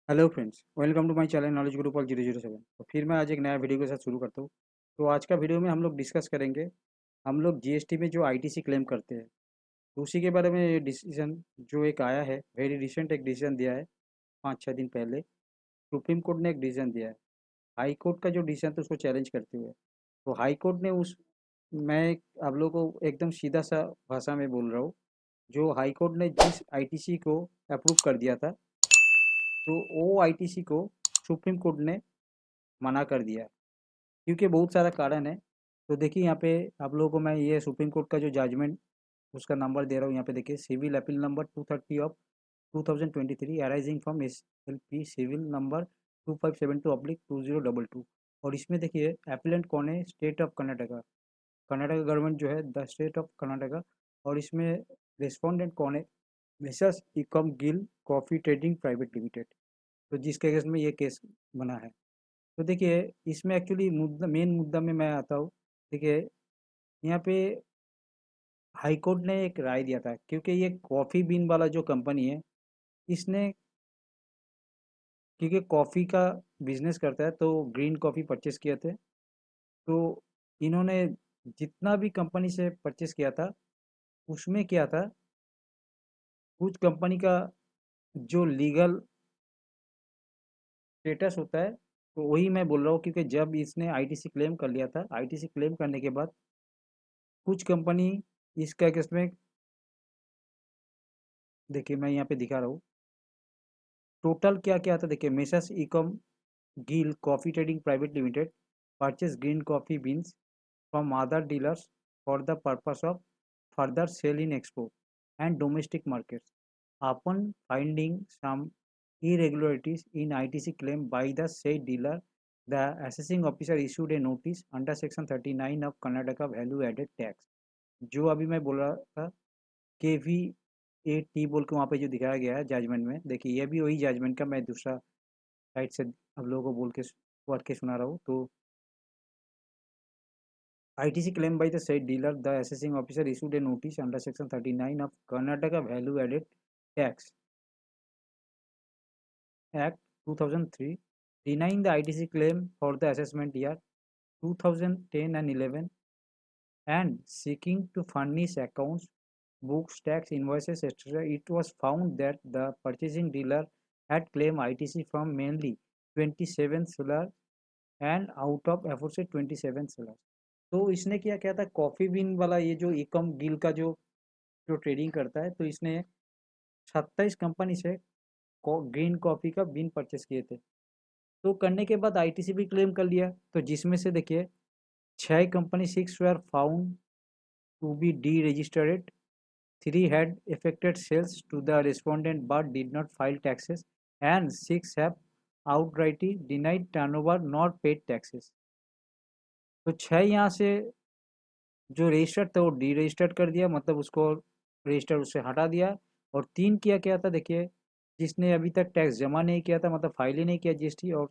Hello friends, welcome to my channel knowledge Guru Paul 007। तो फिर मैं आज एक नया वीडियो के साथ शुरू करता हूँ। तो आज का वीडियो में हम लोग डिस्कस करेंगे, हम लोग जीएसटी में जो आईटीसी क्लेम करते हैं, तो उसी के बारे में ये डिसीजन जो एक आया है, वेरी रिसेंट एक डिसीजन दिया है 5-6 दिन पहले। सुप्रीम कोर्ट ने एक डिसीजन दिया है, हाई कोर्ट का जो डिसीजन था उसको चैलेंज करते हुए। तो हाई कोर्ट ने उस मैं आप लोगों को एकदम सीधा सा भाषा में बोल रहा हूँ, जो हाई कोर्ट ने जिस आईटीसी को अप्रूव कर दिया था, तो वो आईटीसी को सुप्रीम कोर्ट ने मना कर दिया, क्योंकि बहुत सारा कारण है। तो देखिए यहाँ पे आप लोगों को मैं ये सुप्रीम कोर्ट का जो जजमेंट उसका नंबर दे रहा हूँ। यहाँ पे देखिए, civil appeal number 230 of 2023 arising from SLP civil number 2572/2022। और इसमें देखिए एप्लीकेंट कौन है, state of Karnataka, Karnataka government जो है, द स्टेट ऑफ कर्नाटका। और इसमें रेस्पोंडेंट कौन है, Mrs Ikam Gill coffee trading private limited. तो जिसके केस में ये केस बना है। तो देखिए इसमें एक्चुअली मुद्दा, मेन मुद्दा में मैं आता हूँ। देखिए यहाँ पे हाई कोर्ट ने एक राय दिया था, क्योंकि ये कॉफ़ी बीन वाला जो कंपनी है, इसने क्योंकि कॉफ़ी का बिजनेस करता है, तो ग्रीन कॉफ़ी परचेस किए थे। तो इन्होंने जितना भी कंपनी से परचेस किया था, उसमें क्या था, कुछ कंपनी का जो लीगल स्टेटस होता है, तो वही मैं बोल रहा हूँ। क्योंकि जब इसने आईटीसी क्लेम कर लिया था, आईटीसी क्लेम करने के बाद कुछ कंपनी इसका केस में, देखिए मैं यहाँ पे दिखा रहा हूँ टोटल क्या क्या था। देखिए, Messrs Ikam Gill coffee trading private limited purchase green coffee beans from other dealers for the purpose of further sale in export and domestic markets upon finding some irregularities in ITC claim by the said dealer, the assessing officer issued a notice under section 39 of Karnataka value added tax। जो अभी मैं बोल रहा था, KVAT बोल के वहाँ पे जो दिखाया गया है जजमेंट में, देखिए ये भी वही जजमेंट का मैं दूसरा साइड से आप लोगों को बोल के पढ़ के सुना रहा हूँ। तो ITC claim by the said dealer, the assessing officer issued a notice under section 39 of Karnataka value added tax Act 2003, denying the ITC claim for the assessment year 2010 and 11, and seeking to furnish accounts, books, tax, invoices, etc. It was found that the purchasing dealer had claimed ITC from mainly 27 sellers and out of aforesaid 27 sellers। तो इसने क्या किया था, coffee been वाला ये जो एकम गिल का जो जो ट्रेडिंग करता है, तो इसने 27 कंपनी से ग्रीन कॉफ़ी का बीन परचेस किए थे। तो करने के बाद आईटीसी भी क्लेम कर लिया, तो जिसमें से देखिए 6 company, 6 were found to be deregistered, 3 had effected sales to the respondent but did not file taxes, and 6 have outrightly denied turnover nor paid taxes। तो 6 यहाँ से जो रजिस्टर्ड था वो डी रजिस्टर्ड कर दिया, मतलब उसको रजिस्टर उससे हटा दिया। और 3 किया क्या था, देखिए जिसने अभी तक टैक्स जमा नहीं किया था, मतलब फाइल ही नहीं किया जीएसटी। और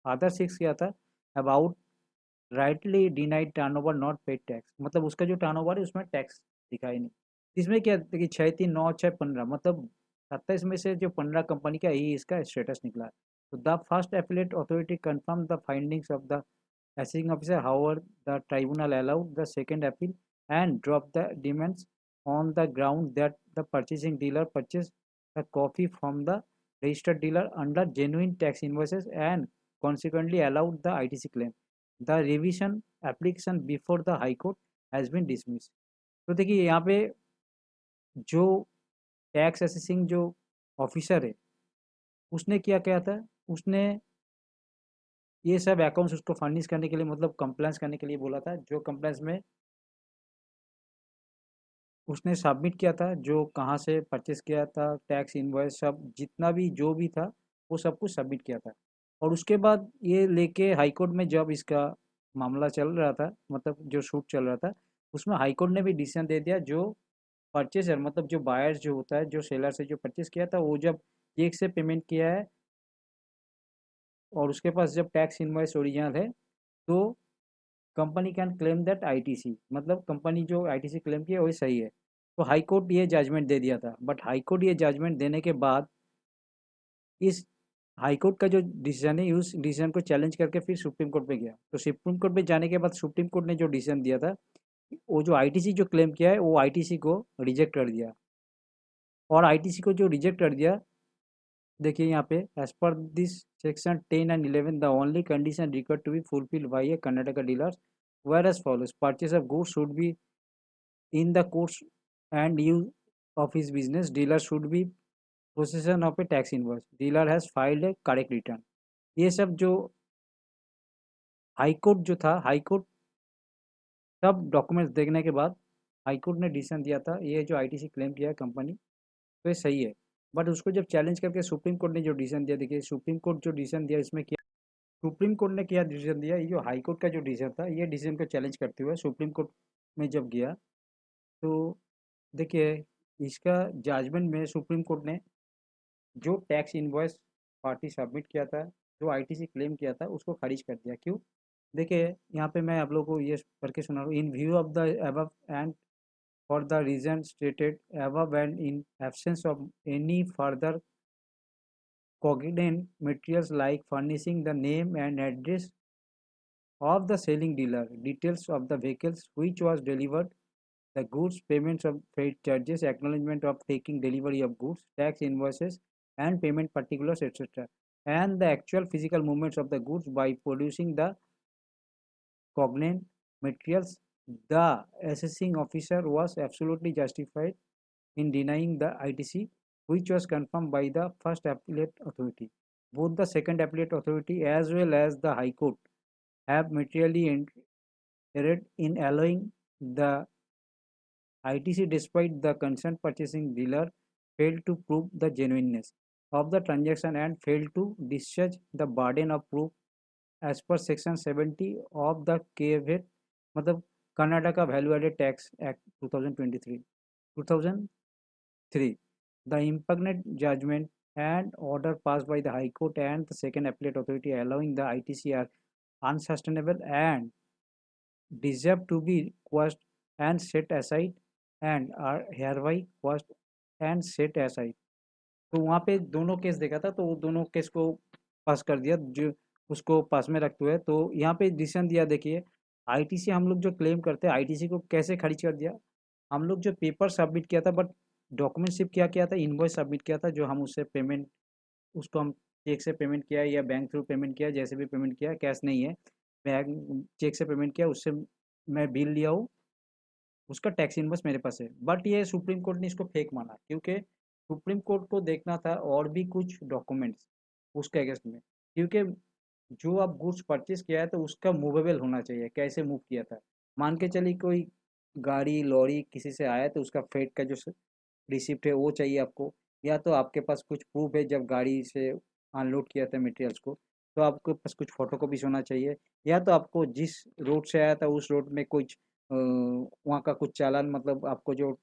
अदर 6 किया था about rightly denied turnover not paid tax, मतलब उसका जो टर्नओवर है उसमें टैक्स दिखाई नहीं। इसमें क्या देखिए, 6, 3, 9, 6, 15, मतलब 27 में से जो 15 कंपनी का ही इसका स्टेटस निकला है। तो the first appellate authority confirm the findings of the assessing officer, however the tribunal allowed the second appeal and dropped the demands on the ground that the purchasing dealer purchased the coffee from the registered dealer under genuine tax invoices and consequently allowed the ITC claim। The revision application before the High Court has been dismissed। तो देखिए यहाँ पे जो tax assessing जो officer है, उसने क्या किया था, उसने ये सब अकाउंट्स उसको फर्निश करने के लिए, मतलब कंप्लायंस करने के लिए बोला था। जो कंप्लायंस में उसने सबमिट किया था, जो कहाँ से परचेस किया था, टैक्स इनवॉइस सब जितना भी जो भी था, वो सब कुछ सबमिट किया था। और उसके बाद ये लेके हाई कोर्ट में जब इसका मामला चल रहा था, मतलब जो सूट चल रहा था, उसमें हाई कोर्ट ने भी डिसीजन दे दिया, जो परचेसर मतलब जो बायर्स जो होता है, जो सेलर से जो परचेस किया था, वो जब चेक से पेमेंट किया है और उसके पास जब टैक्स इनवॉइस ओरिजिनल है, तो company can claim that ITC, मतलब कंपनी जो आईटीसी क्लेम किया वही सही है। तो हाई कोर्ट ये जजमेंट दे दिया था, बट हाई कोर्ट ये जजमेंट देने के बाद इस हाई कोर्ट का जो डिसीजन है उस डिसीजन को चैलेंज करके फिर सुप्रीम कोर्ट पे गया। तो सुप्रीम कोर्ट पे जाने के बाद सुप्रीम कोर्ट ने जो डिसीजन दिया था, वो जो आईटीसी जो क्लेम किया है वो आईटीसी को रिजेक्ट कर दिया। और आईटीसी को जो रिजेक्ट कर दिया, देखिए यहाँ पे एज पर this section 10 and 11 the only condition required to be fulfilled by a Karnataka dealers whereas follows purchase of goods should be in the course and use of his business, dealer should be possession of a tax invoice, dealer has filed a correct return। ये सब जो high court जो था, high court सब documents देखने के बाद high court ने डिसीजन दिया था ये जो आईटीसी क्लेम किया है कंपनी, तो ये सही है। बट उसको जब चैलेंज करके सुप्रीम कोर्ट ने जो डिसीजन दिया, देखिए सुप्रीम कोर्ट जो डिसीजन दिया इसमें क्या, सुप्रीम कोर्ट ने क्या डिसीजन दिया, ये जो हाई कोर्ट का जो डिसीजन था ये डिसीजन को चैलेंज करते हुए सुप्रीम कोर्ट में जब गया, तो देखिए इसका जजमेंट में सुप्रीम कोर्ट ने जो टैक्स इनवॉइस पार्टी सबमिट किया था, जो आईटीसी क्लेम किया था, उसको खारिज कर दिया। क्यों? देखिए यहाँ पे मैं आप लोगों को ये पढ़ के सुना रहा हूँ। In view of the above and for the reason stated above and in absence of any further cognate materials like furnishing the name and address of the selling dealer, details of the vehicles which was delivered, the goods, payments of freight charges, acknowledgement of taking delivery of goods, tax invoices and payment particulars, etc., and the actual physical movements of the goods by producing the cognate materials, the assessing officer was absolutely justified in denying the ITC, which was confirmed by the first appellate authority. Both the second appellate authority as well as the High Court have materially erred in allowing the ITC, despite the concerned purchasing dealer failed to prove the genuineness of the transaction and failed to discharge the burden of proof as per section 70 of the KVET, मतलब Karnataka value added tax act 2003, the impugned judgment and order passed by the High Court and the second appellate authority allowing the ITC are unsustainable and deserve to be quashed and set aside and are hereby quashed and set aside। तो वहाँ पे दोनों case देखा था, तो वो दोनों case को पास कर दिया, जो उसको पास में रखते हुए। तो यहाँ पे डिसीजन दिया, देखिए आईटीसी हम लोग जो क्लेम करते हैं आईटीसी को कैसे खारिज कर दिया। हम लोग जो पेपर सबमिट किया था, बट डॉक्यूमेंट सिर्फ क्या किया था, इनवॉइस सबमिट किया था, जो हम उससे पेमेंट, उसको हम चेक से पेमेंट किया या बैंक थ्रू पेमेंट किया, जैसे भी पेमेंट किया, कैश नहीं है, बैंक चेक से पेमेंट किया, उससे मैं बिल लिया हूँ, उसका टैक्स इनवॉइस मेरे पास है। बट ये सुप्रीम कोर्ट ने इसको फेक माना, क्योंकि सुप्रीम कोर्ट को देखना था और भी कुछ डॉक्यूमेंट्स उसके अगेंस्ट में, क्योंकि जो आप गुड्स परचेज किया है तो उसका मूवेबल होना चाहिए, कैसे मूव किया था। मान के चलिए कोई गाड़ी लॉरी किसी से आया तो उसका फ्रेट का जो रिसिप्ट है वो चाहिए आपको, या तो आपके पास कुछ प्रूफ है जब गाड़ी से अनलोड किया था मटेरियल्स को, तो आपके पास कुछ फोटो कॉपीज होना चाहिए, या तो आपको जिस रोड से आया था उस रोड में कुछ वहाँ का कुछ चालान, मतलब आपको जो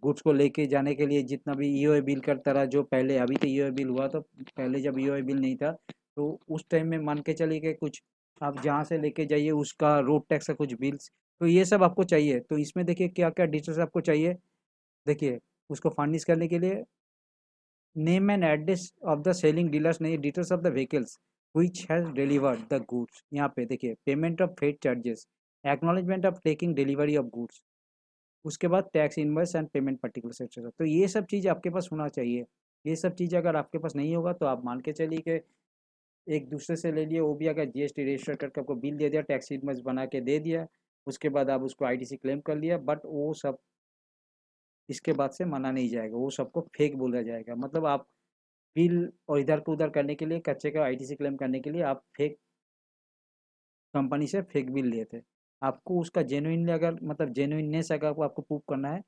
गुड्स को लेके जाने के लिए जितना भी ईओए बिल करता रहा, जो पहले, अभी तो ईओए बिल हुआ, तो पहले जब ईओए बिल नहीं था तो उस टाइम में मान के चलिए कि कुछ आप जहाँ से लेके जाइए उसका रोड टैक्स का कुछ बिल्स, तो ये सब आपको चाहिए। तो इसमें देखिए क्या क्या डिटेल्स आपको चाहिए। देखिए उसको फर्निश करने के लिए name and address of the selling dealers, नहीं, details of the vehicles which has delivered the goods, यहाँ पे देखिए payment of freight charges, acknowledgement of taking delivery of goods, उसके बाद tax invoice and payment particulars etcetera. तो ये सब चीज़ आपके पास होना चाहिए। ये सब चीज़ अगर आपके पास नहीं होगा तो आप मान के चलिए कि एक दूसरे से ले लिए, वो भी अगर जीएसटी रजिस्टर करके आपको बिल दे दिया, टैक्स इनवॉइस बना के दे दिया, उसके बाद आप उसको आईटीसी क्लेम कर लिया, बट वो सब इसके बाद से माना नहीं जाएगा, वो सबको फेक बोला जाएगा। मतलब आप बिल और इधर को उधर करने के लिए, कच्चे का आईटीसी क्लेम करने के लिए आप फेक कंपनी से फेक बिल लिए थे। आपको उसका जेन्युइनली अगर, मतलब जेन्युइननेस अगर आपको प्रूव करना है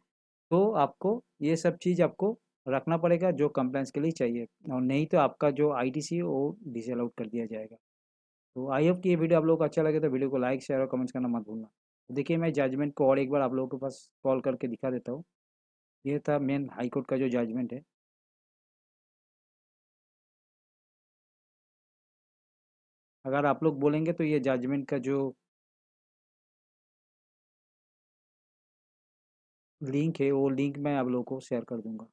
तो आपको ये सब चीज़ आपको रखना पड़ेगा जो कंप्लायंस के लिए चाहिए, और नहीं तो आपका जो आईटीसी है वो डिसेल आउट कर दिया जाएगा। तो आई होप कि ये वीडियो आप लोगों को अच्छा लगे तो वीडियो को लाइक शेयर और कमेंट्स करना मत भूलना। तो देखिए मैं जजमेंट को और एक बार आप लोगों के पास कॉल करके दिखा देता हूँ। ये था मेन हाई कोर्ट का जो जजमेंट है। अगर आप लोग बोलेंगे तो ये जजमेंट का जो लिंक है वो लिंक मैं आप लोगों को शेयर कर दूंगा।